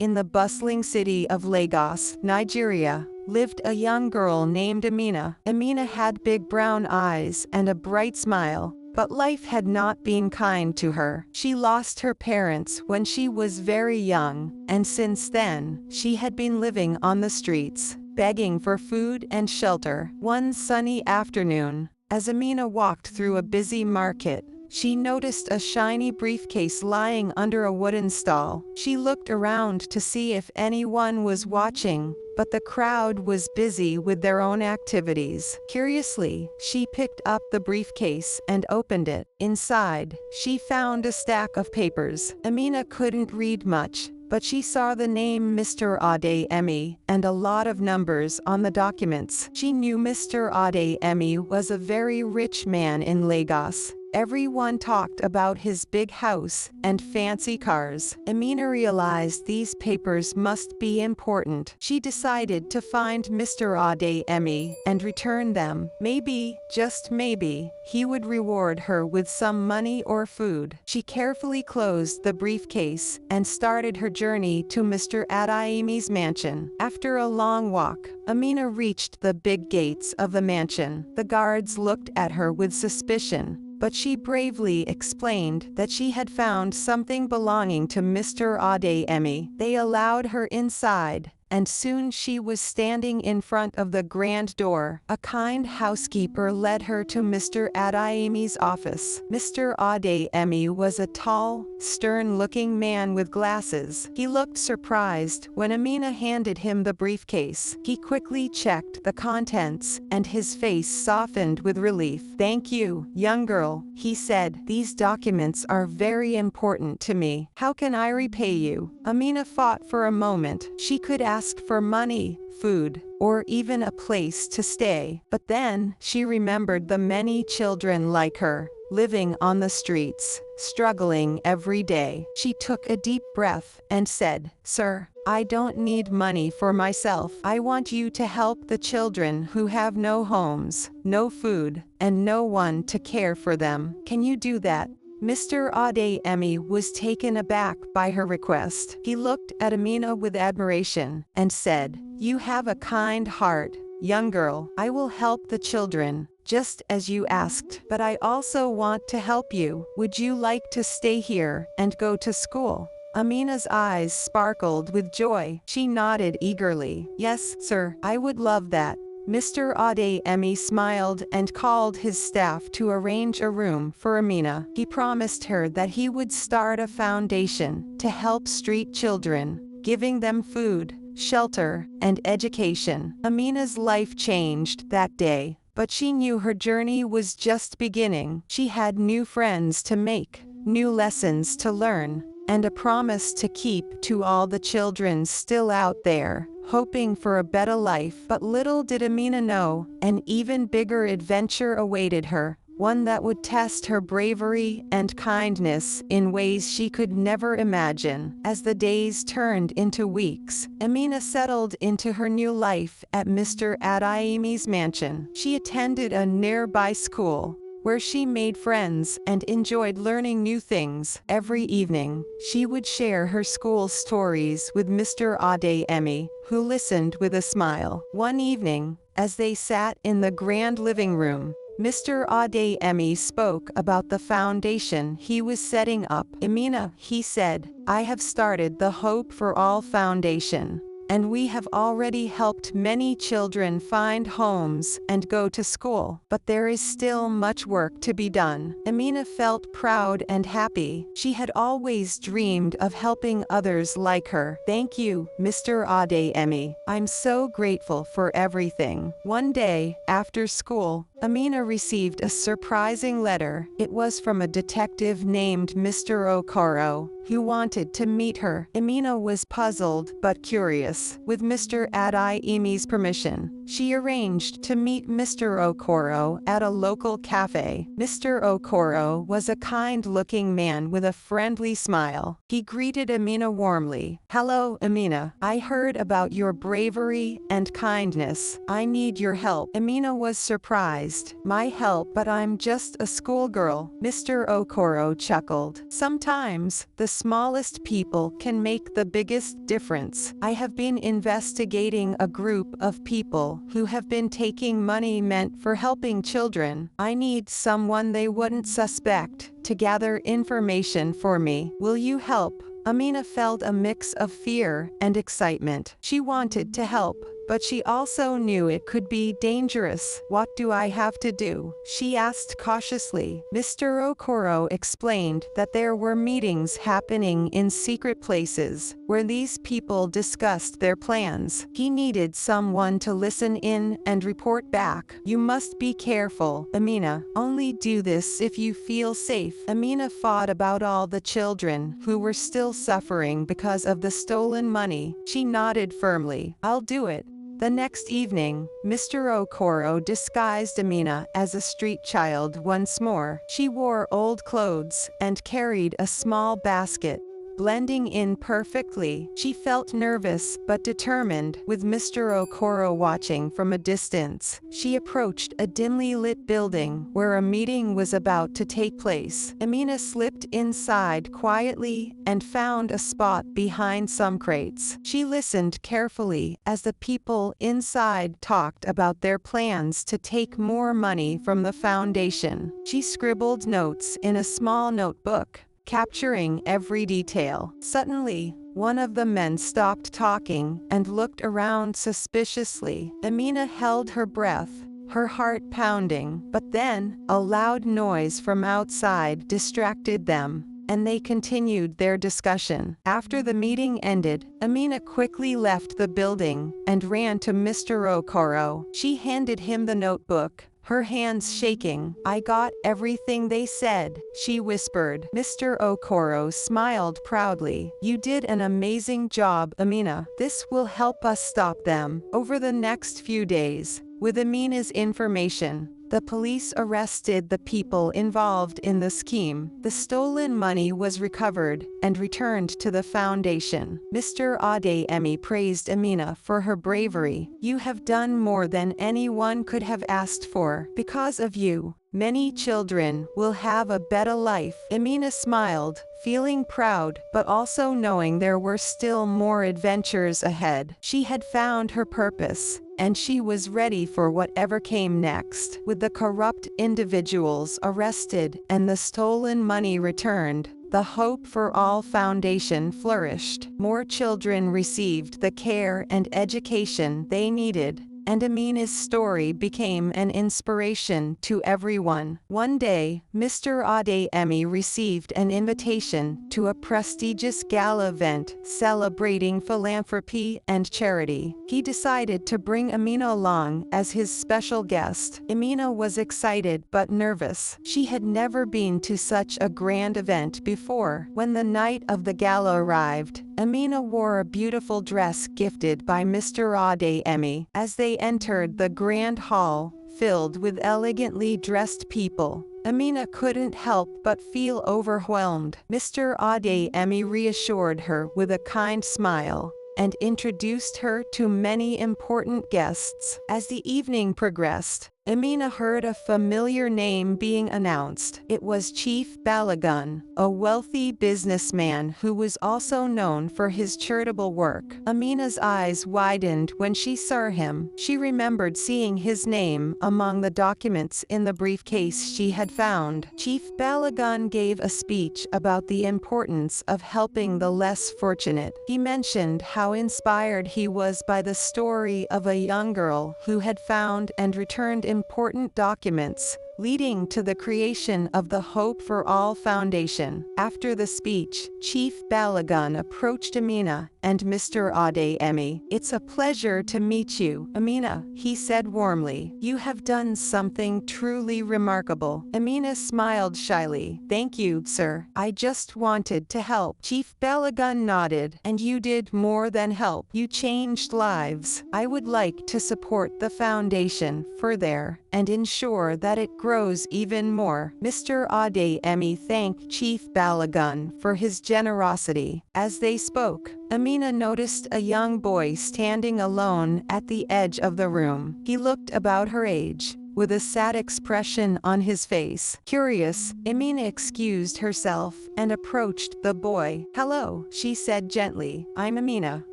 in the bustling city of Lagos, Nigeria, lived a young girl named Amina. Amina had big brown eyes and a bright smile, but life had not been kind to her. She lost her parents when she was very young, and since then, she had been living on the streets, begging for food and shelter. One sunny afternoon, as Amina walked through a busy market, she noticed a shiny briefcase lying under a wooden stall. She looked around to see if anyone was watching, but the crowd was busy with their own activities. Curiously, she picked up the briefcase and opened it. Inside, she found a stack of papers. Amina couldn't read much, but she saw the name Mr. Adeyemi and a lot of numbers on the documents. She knew Mr. Adeyemi was a very rich man in Lagos. Everyone talked about his big house and fancy cars. Amina realized these papers must be important. She decided to find Mr. Adeyemi and return them. Maybe, just maybe, he would reward her with some money or food. She carefully closed the briefcase and started her journey to Mr. Adeyemi's mansion. After a long walk, Amina reached the big gates of the mansion. The guards looked at her with suspicion, but she bravely explained that she had found something belonging to Mr. Adeyemi. They allowed her inside, and soon she was standing in front of the grand door. A kind housekeeper led her to Mr. Adeyemi's office. Mr. Adeyemi was a tall, stern-looking man with glasses. He looked surprised when Amina handed him the briefcase. He quickly checked the contents, and his face softened with relief. "Thank you, young girl," he said. "These documents are very important to me. How can I repay you?" Amina fought for a moment. She could ask for money, food, or even a place to stay. But then, she remembered the many children like her, living on the streets, struggling every day. She took a deep breath and said, "Sir, I don't need money for myself. I want you to help the children who have no homes, no food, and no one to care for them. Can you do that?" Mr. Adeyemi was taken aback by her request. He looked at Amina with admiration and said, "You have a kind heart, young girl. I will help the children, just as you asked. But I also want to help you. Would you like to stay here and go to school?" Amina's eyes sparkled with joy. She nodded eagerly. "Yes, sir, I would love that." Mr. Adeyemi smiled and called his staff to arrange a room for Amina. He promised her that he would start a foundation to help street children, giving them food, shelter, and education. Amina's life changed that day, but she knew her journey was just beginning. She had new friends to make, new lessons to learn, and a promise to keep to all the children still out there, hoping for a better life. But little did Amina know, an even bigger adventure awaited her, one that would test her bravery and kindness in ways she could never imagine. As the days turned into weeks, Amina settled into her new life at Mr. Adeyemi's mansion. She attended a nearby school, where she made friends and enjoyed learning new things. Every evening, she would share her school stories with Mr. Adeyemi, who listened with a smile. One evening, as they sat in the grand living room, Mr. Adeyemi spoke about the foundation he was setting up. "Amina," he said, "I have started the Hope for All Foundation, and we have already helped many children find homes and go to school. But there is still much work to be done." Amina felt proud and happy. She had always dreamed of helping others like her. "Thank you, Mr. Adeyemi. I'm so grateful for everything." One day, after school, Amina received a surprising letter. It was from a detective named Mr. Okoro, who wanted to meet her. Amina was puzzled but curious. With Mr. Adeyemi's permission, she arranged to meet Mr. Okoro at a local cafe. Mr. Okoro was a kind-looking man with a friendly smile. He greeted Amina warmly. "Hello, Amina. I heard about your bravery and kindness. I need your help." Amina was surprised surprised. My help, but I'm just a schoolgirl, Mr. Okoro chuckled. Sometimes, the smallest people can make the biggest difference. I have been investigating a group of people who have been taking money meant for helping children. I need someone they wouldn't suspect to gather information for me. Will you help? Amina felt a mix of fear and excitement. She wanted to help, but she also knew it could be dangerous. What do I have to do? She asked cautiously. Mr. Okoro explained that there were meetings happening in secret places where these people discussed their plans. He needed someone to listen in and report back. You must be careful, Amina. Only do this if you feel safe. Amina thought about all the children who were still suffering because of the stolen money. She nodded firmly. I'll do it. The next evening, Mr. Okoro disguised Amina as a street child once more. She wore old clothes and carried a small basket. Blending in perfectly, she felt nervous but determined. With Mr. Okoro watching from a distance, she approached a dimly lit building where a meeting was about to take place. Amina slipped inside quietly and found a spot behind some crates. She listened carefully as the people inside talked about their plans to take more money from the foundation. She scribbled notes in a small notebook, capturing every detail. Suddenly, one of the men stopped talking and looked around suspiciously. Amina held her breath, her heart pounding, but then, a loud noise from outside distracted them, and they continued their discussion. After the meeting ended, Amina quickly left the building and ran to Mr. Okoro. She handed him the notebook, her hands shaking. I got everything they said, she whispered. Mr. Okoro smiled proudly. You did an amazing job, Amina. This will help us stop them. Over the next few days, with Amina's information, the police arrested the people involved in the scheme. The stolen money was recovered and returned to the foundation. Mr. Adeyemi praised Amina for her bravery. You have done more than anyone could have asked for. Because of you, many children will have a better life. Amina smiled, feeling proud, but also knowing there were still more adventures ahead. She had found her purpose, and she was ready for whatever came next. With the corrupt individuals arrested and the stolen money returned, the Hope for All Foundation flourished. More children received the care and education they needed, and Amina's story became an inspiration to everyone. One day, Mr. Adeyemi received an invitation to a prestigious gala event celebrating philanthropy and charity. He decided to bring Amina along as his special guest. Amina was excited but nervous. She had never been to such a grand event before. When the night of the gala arrived, Amina wore a beautiful dress gifted by Mr. Adeyemi. As they entered the grand hall, filled with elegantly dressed people, Amina couldn't help but feel overwhelmed. Mr. Adeyemi reassured her with a kind smile and introduced her to many important guests. As the evening progressed, Amina heard a familiar name being announced. It was Chief Balagun, a wealthy businessman who was also known for his charitable work. Amina's eyes widened when she saw him. She remembered seeing his name among the documents in the briefcase she had found. Chief Balagun gave a speech about the importance of helping the less fortunate. He mentioned how inspired he was by the story of a young girl who had found and returned important documents, leading to the creation of the Hope for All Foundation. After the speech, Chief Balagun approached Amina and Mr. Adeyemi. It's a pleasure to meet you, Amina, he said warmly. You have done something truly remarkable. Amina smiled shyly. Thank you, sir. I just wanted to help. Chief Balagun nodded. And you did more than help. You changed lives. I would like to support the foundation further and ensure that it grows even more. Mr. Adeyemi thanked Chief Balagun for his generosity. As they spoke, Amina noticed a young boy standing alone at the edge of the room. He looked about her age, with a sad expression on his face. Curious, Amina excused herself and approached the boy. "Hello," she said gently. "I'm Amina.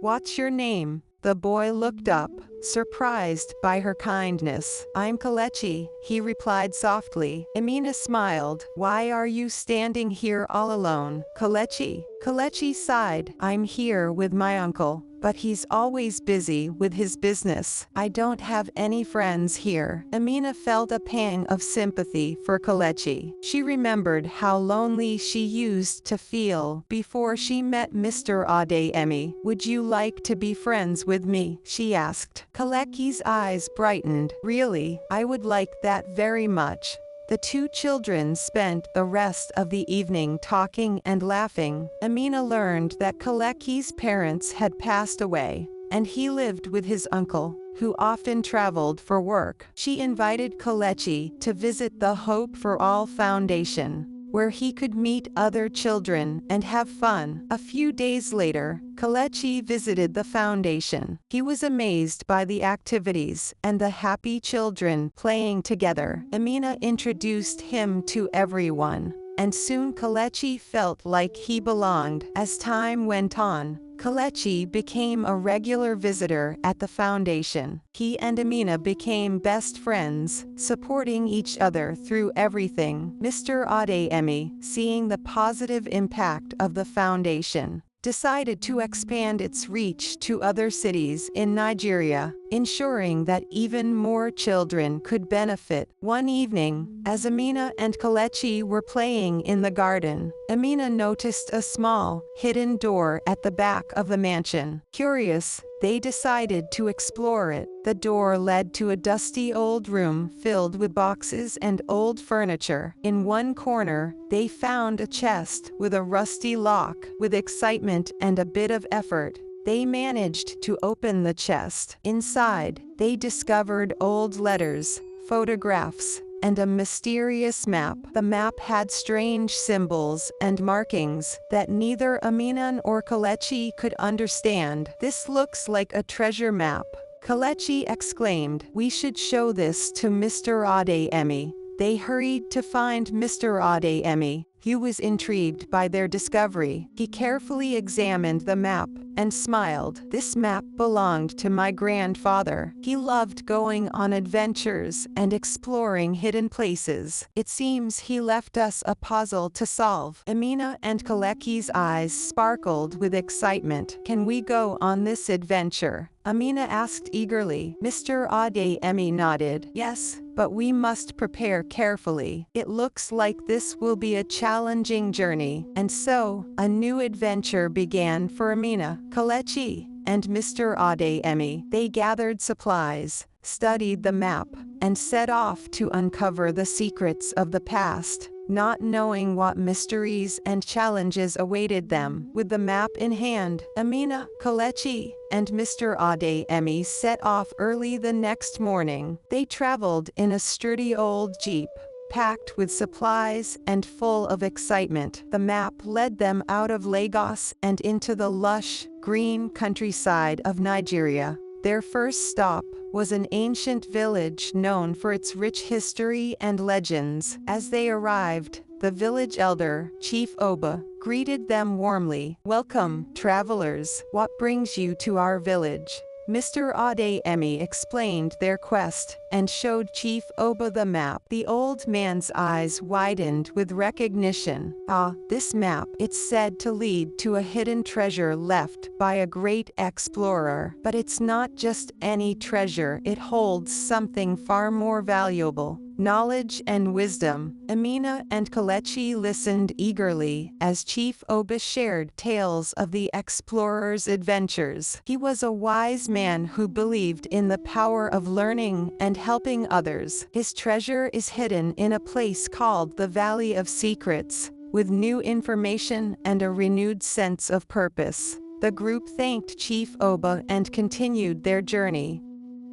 What's your name?" The boy looked up, surprised by her kindness. "I'm Kelechi," he replied softly. Amina smiled. "Why are you standing here all alone, Kelechi?" Kelechi sighed. "I'm here with my uncle, but he's always busy with his business. I don't have any friends here." Amina felt a pang of sympathy for Kelechi. She remembered how lonely she used to feel before she met Mr. Adeyemi. "Would you like to be friends with me?" she asked. Kelechi's eyes brightened. "Really, I would like that very much." The two children spent the rest of the evening talking and laughing. Amina learned that Kelechi's parents had passed away, and he lived with his uncle, who often traveled for work. She invited Kelechi to visit the Hope for All Foundation, where he could meet other children and have fun. A few days later, Kelechi visited the foundation. He was amazed by the activities and the happy children playing together. Amina introduced him to everyone, and soon Kelechi felt like he belonged. As time went on, Kelechi became a regular visitor at the foundation. He and Amina became best friends, supporting each other through everything. Mr. Adeyemi, seeing the positive impact of the foundation, decided to expand its reach to other cities in Nigeria, ensuring that even more children could benefit. One evening, as Amina and Kelechi were playing in the garden, Amina noticed a small, hidden door at the back of the mansion. Curious, they decided to explore it. The door led to a dusty old room filled with boxes and old furniture. In one corner, they found a chest with a rusty lock. With excitement and a bit of effort, they managed to open the chest. Inside, they discovered old letters, photographs, and a mysterious map. The map had strange symbols and markings that neither Amina or Kelechi could understand. "This looks like a treasure map," Kelechi exclaimed. "We should show this to Mr. Adeyemi." They hurried to find Mr. Adeyemi, who was intrigued by their discovery. He carefully examined the map and smiled. "This map belonged to my grandfather. He loved going on adventures and exploring hidden places. It seems he left us a puzzle to solve." Amina and Kelechi's eyes sparkled with excitement. "Can we go on this adventure?" Amina asked eagerly. Mr. Adeyemi nodded. "Yes, but we must prepare carefully. It looks like this will be a challenging journey." And so, a new adventure began for Amina, Kelechi, and Mr. Adeyemi. They gathered supplies, studied the map, and set off to uncover the secrets of the past, not knowing what mysteries and challenges awaited them. With the map in hand, Amina, Kelechi, and Mr. Adeyemi set off early the next morning. They traveled in a sturdy old jeep, packed with supplies and full of excitement. The map led them out of Lagos and into the lush, green countryside of Nigeria. Their first stop was an ancient village known for its rich history and legends. As they arrived, the village elder, Chief Oba, greeted them warmly. "Welcome, travelers. What brings you to our village?" Mr. Adeyemi explained their quest and showed Chief Oba the map. The old man's eyes widened with recognition. "Ah, this map. It's said to lead to a hidden treasure left by a great explorer. But it's not just any treasure. It holds something far more valuable: knowledge and wisdom." Amina and Kelechi listened eagerly as Chief Oba shared tales of the explorer's adventures. He was a wise man who believed in the power of learning and helping others. "His treasure is hidden in a place called the Valley of Secrets, with new information and a renewed sense of purpose." The group thanked Chief Oba and continued their journey.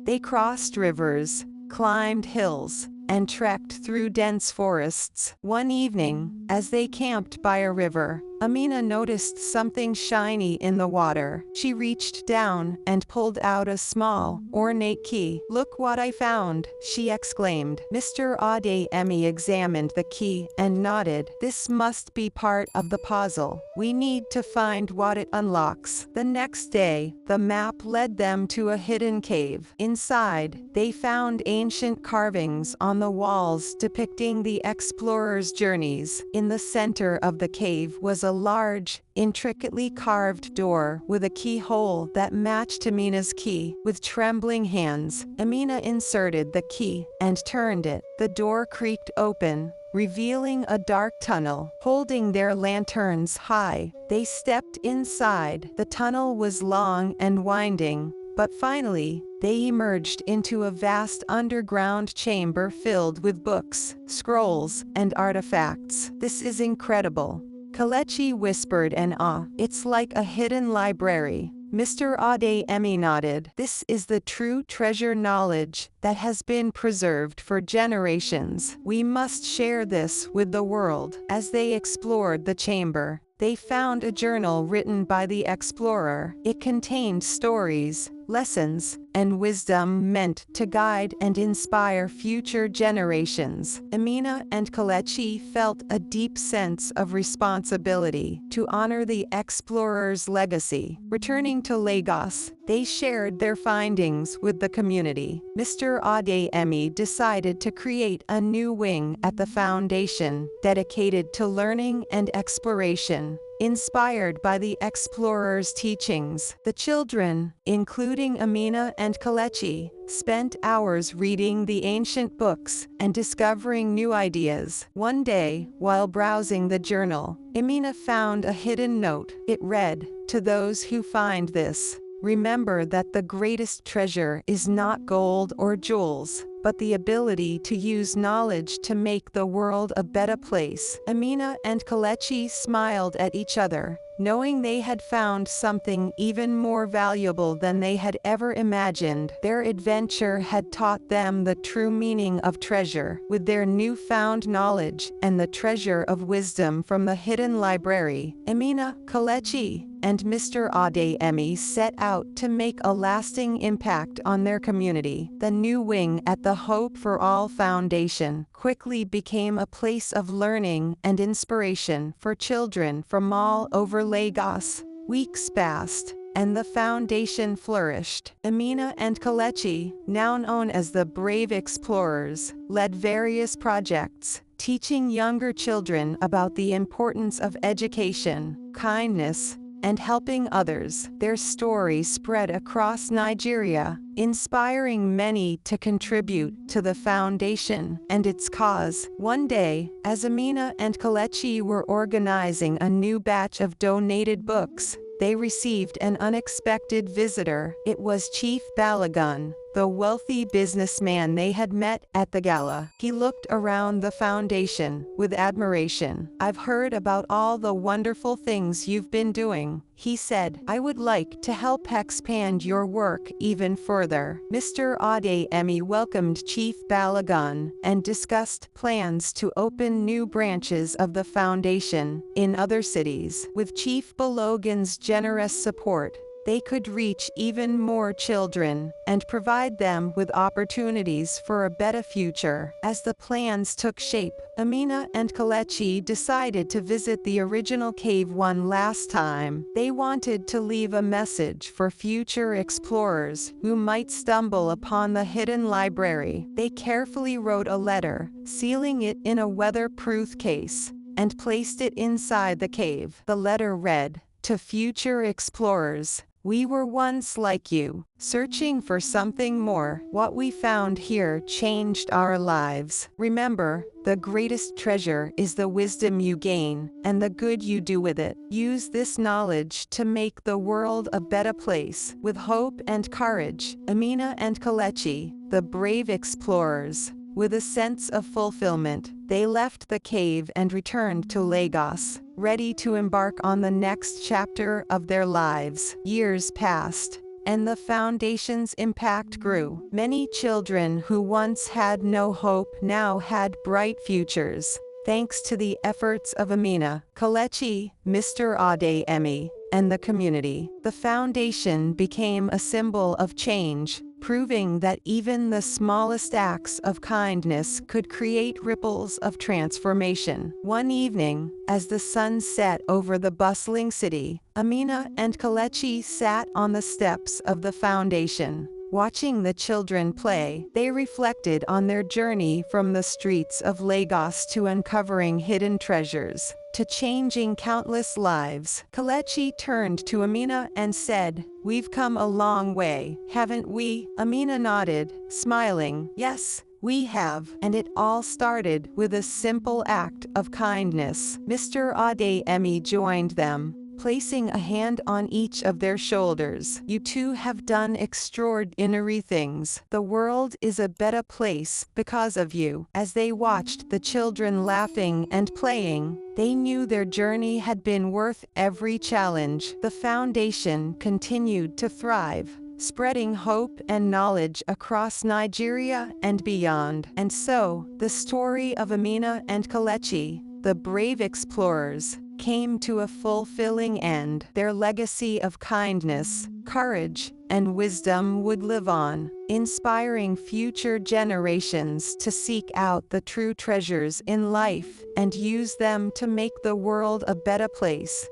They crossed rivers, climbed hills, and trekked through dense forests. One evening, as they camped by a river, Amina noticed something shiny in the water. She reached down and pulled out a small, ornate key. "Look what I found," she exclaimed. Mr. Adeyemi examined the key and nodded. "This must be part of the puzzle. We need to find what it unlocks." The next day, the map led them to a hidden cave. Inside, they found ancient carvings on the walls depicting the explorers' journeys. In the center of the cave was a large, intricately carved door with a keyhole that matched Amina's key. With trembling hands, Amina inserted the key and turned it. The door creaked open, revealing a dark tunnel. Holding their lanterns high, they stepped inside. The tunnel was long and winding, but finally, they emerged into a vast underground chamber filled with books, scrolls, and artifacts. "This is incredible," Kelechi whispered in awe. "It's like a hidden library." Mr. Adeyemi nodded. "This is the true treasure knowledge that has been preserved for generations. We must share this with the world." As they explored the chamber, they found a journal written by the explorer. It contained stories, lessons, and wisdom meant to guide and inspire future generations. Amina and Kelechi felt a deep sense of responsibility to honor the explorer's legacy. Returning to Lagos, they shared their findings with the community. Mr. Adeyemi decided to create a new wing at the foundation dedicated to learning and exploration. Inspired by the explorer's teachings, the children, including Amina and Kelechi, spent hours reading the ancient books and discovering new ideas. One day, while browsing the journal, Amina found a hidden note. It read, "To those who find this, remember that the greatest treasure is not gold or jewels, but the ability to use knowledge to make the world a better place." Amina and Kelechi smiled at each other, knowing they had found something even more valuable than they had ever imagined. Their adventure had taught them the true meaning of treasure. With their newfound knowledge and the treasure of wisdom from the hidden library, Amina, Kelechi, and Mr. Adeyemi set out to make a lasting impact on their community. The new wing at the Hope for All Foundation quickly became a place of learning and inspiration for children from all over Lagos. Weeks passed, and the foundation flourished. Amina and Kelechi, now known as the Brave Explorers, led various projects, teaching younger children about the importance of education, kindness, and helping others. Their story spread across Nigeria, inspiring many to contribute to the foundation and its cause. One day, as Amina and Kelechi were organizing a new batch of donated books, they received an unexpected visitor. It was Chief Balogun, the wealthy businessman they had met at the gala. He looked around the foundation with admiration. "I've heard about all the wonderful things you've been doing," he said. "I would like to help expand your work even further." Mr. Adeyemi welcomed Chief Balogun and discussed plans to open new branches of the foundation in other cities. With Chief Balogun's generous support, they could reach even more children and provide them with opportunities for a better future. As the plans took shape, Amina and Kelechi decided to visit the original cave one last time. They wanted to leave a message for future explorers who might stumble upon the hidden library. They carefully wrote a letter, sealing it in a weatherproof case, and placed it inside the cave. The letter read, "To future explorers, we were once like you, searching for something more. What we found here changed our lives. Remember, the greatest treasure is the wisdom you gain and the good you do with it. Use this knowledge to make the world a better place." With hope and courage, Amina and Kelechi, the brave explorers, with a sense of fulfillment, they left the cave and returned to Lagos, ready to embark on the next chapter of their lives. Years passed, and the foundation's impact grew. Many children who once had no hope now had bright futures. Thanks to the efforts of Amina, Kelechi, Mr. Adeyemi, and the community, the foundation became a symbol of change, proving that even the smallest acts of kindness could create ripples of transformation. One evening, as the sun set over the bustling city, Amina and Kelechi sat on the steps of the foundation. Watching the children play, they reflected on their journey from the streets of Lagos to uncovering hidden treasures, to changing countless lives. Kelechi turned to Amina and said, "We've come a long way, haven't we?" Amina nodded, smiling, "Yes, we have." And it all started with a simple act of kindness. Mr. Adeyemi joined them, placing a hand on each of their shoulders. "You two have done extraordinary things. The world is a better place because of you." As they watched the children laughing and playing, they knew their journey had been worth every challenge. The foundation continued to thrive, spreading hope and knowledge across Nigeria and beyond. And so, the story of Amina and Kelechi, the brave explorers, came to a fulfilling end. Their legacy of kindness, courage, and wisdom would live on, inspiring future generations to seek out the true treasures in life and use them to make the world a better place.